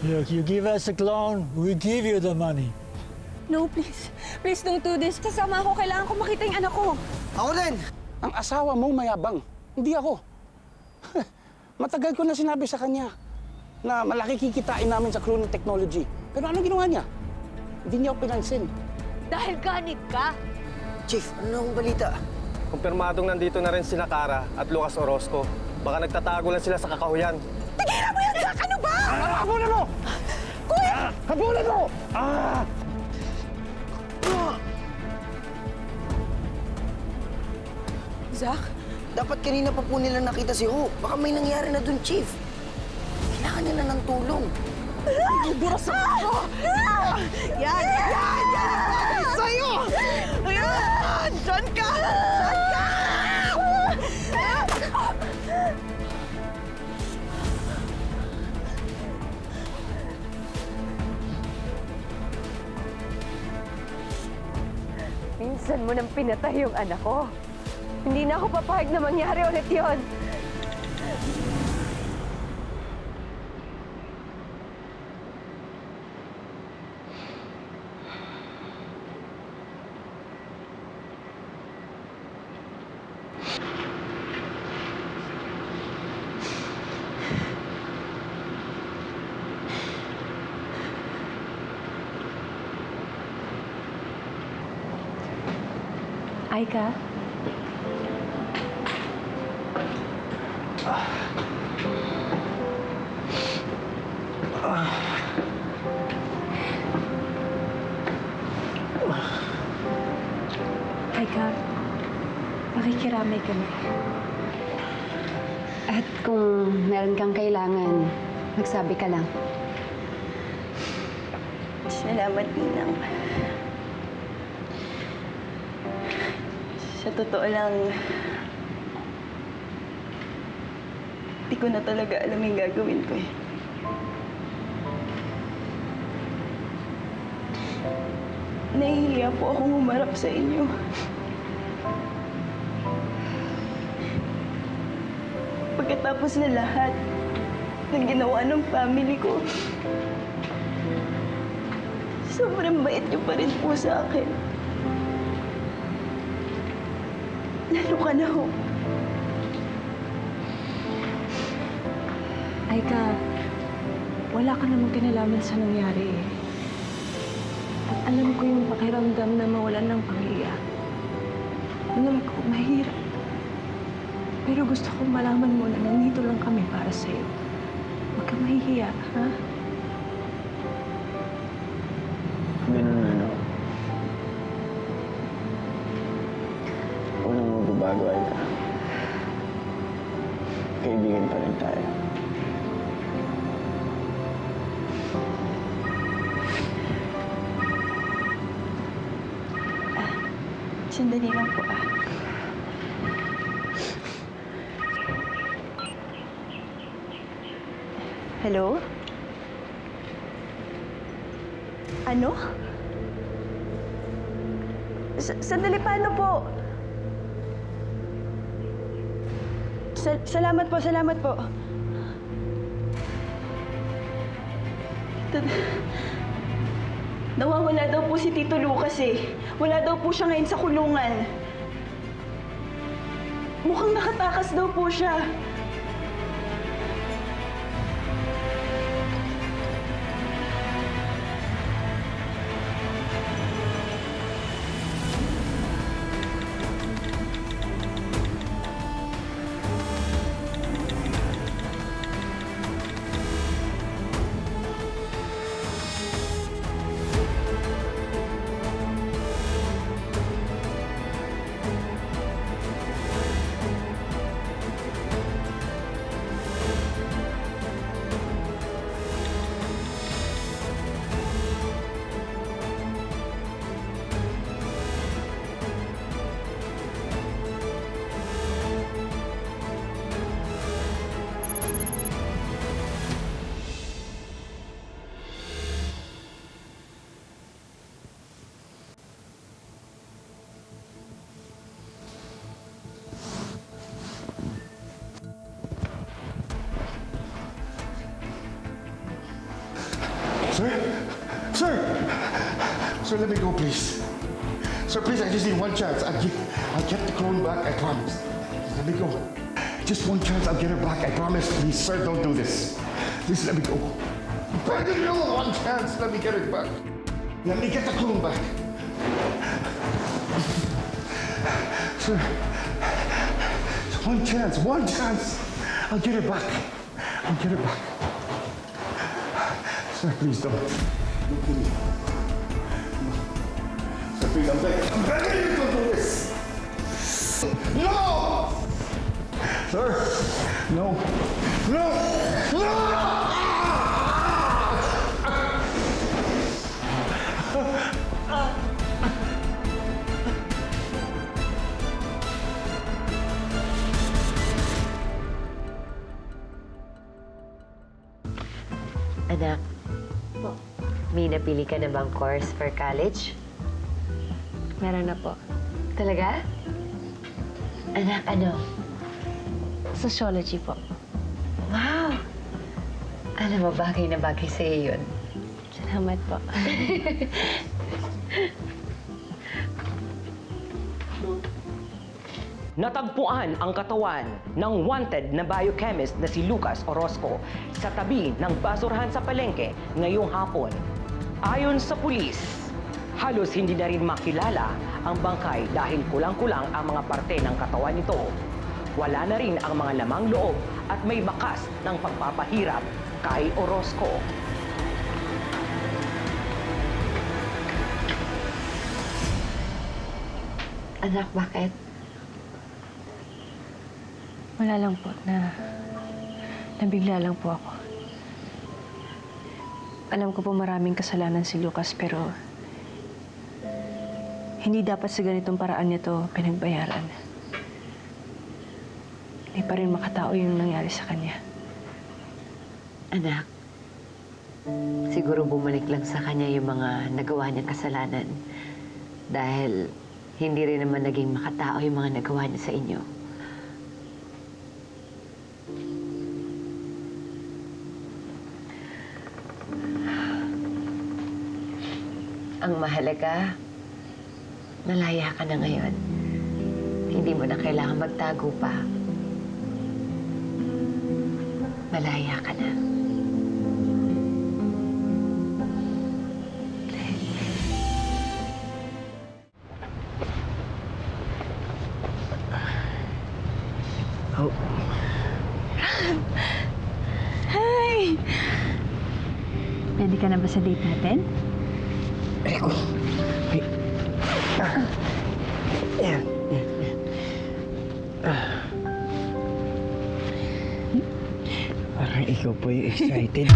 Look, you give us a clone, we give you the money. No, please. Please don't do this. Sasama ako. Kailangan ko makita yung anak ko. Ako din! Ang asawa mo mayabang, hindi ako. Matagal ko na sinabi sa kanya na malaki kikitain namin sa cloning technology. Pero ano ginawa niya? Hindi niya ako pinansin. Dahil ganit ka. Chief, ano na akong balita? Kumpirmadong nandito na rin sina Kara at Lucas Orozco. Baka nagtatago lang sila sa kakahuyan. Tigilan mo yan, Zach! Ano ba? Habulan mo! Kuya! Habulan mo! Zach, dapat kanina pa po nila nakita si Ho. Baka may nangyari na dun, Chief. Kailangan nila ng tulong. Buras mo ako! Yan! Yan! Yan! Sa'yo! Ayan! Diyan ka! Diyan ka! Minsan mo nang pinatay yung anak ko. Hindi na ako papayag na mangyari ulit yun. Aika? Aika, makikiramay kami. At kung meron kang kailangan, magsabi ka lang. Salamat, Ninang. Sa totoo lang, di ko na talaga alam yung gagawin ko eh. Nahihiya po akong humarap sa inyo. Pagkatapos na lahat ng ginawa ng family ko, sobrang bait niyo pa rin po sa akin. Lalo ka na ho. Aika, wala ka namang kinalaman sa nangyari eh. At alam ko yung pakiramdam na mawalan ng pamilya. Alam ko, mahirap. Pero gusto kong malaman mo na nandito lang kami para sa'yo. Huwag ka mahihiya, ha? Ganun ano. Walang magbabago, Aika. Kaibigan pa rin tayo. Sandali lang po ah. Hello? Ano? Sandali, paano po? Salamat po, salamat po. Nawawala daw po si Tito Lucas eh. Wala daw po siya ngayon sa kulungan. Mukhang nakatakas daw po siya. Sir? Sir! Sir, let me go, please. Sir, please, I just need one chance. I'll get the clone back, I promise. Let me go. Just one chance, I'll get her back, I promise. Please, sir, don't do this. Please, let me go. I'm begging you, one chance, let me get it back. Let me get the clone back. Sir, one chance. I'll get her back. I'll get her back. Sir, please don't kill me. Sir, please, I'm begging you to do this. No! Sir, no. No! No! Anak, may napili ka na bang course for college? Meron na po. Talaga? Anak, ano? Sociology po. Wow! Alam mo, bagay na bagay sa'yo yun. Salamat po. Natagpuan ang katawan ng wanted na biochemist na si Lucas Orozco sa tabi ng basurahan sa palengke ngayong hapon. Ayon sa pulis, halos hindi na rin makilala ang bangkay dahil kulang-kulang ang mga parte ng katawan nito. Wala na rin ang mga lamang loob at may bakas ng pagpapahirap kay Orozco. Anak, bakit? Wala lang po nabigla lang po ako. Alam ko po maraming kasalanan si Lucas pero hindi dapat sa ganitong paraan niya to pinagbayaran. Hindi pa rin makatao yung nangyari sa kanya. Anak, siguro bumalik lang sa kanya yung mga nagawa niyang kasalanan. Dahil hindi rin naman naging makatao yung mga nagawa niya sa inyo. Ang mahalaga, malaya ka na ngayon. Hindi mo na kailangan magtago pa. Malaya ka na. Oh. Hi! Ready ka na ba sa date natin? Rico. Ay. Yan. Parang ikaw po yung excited.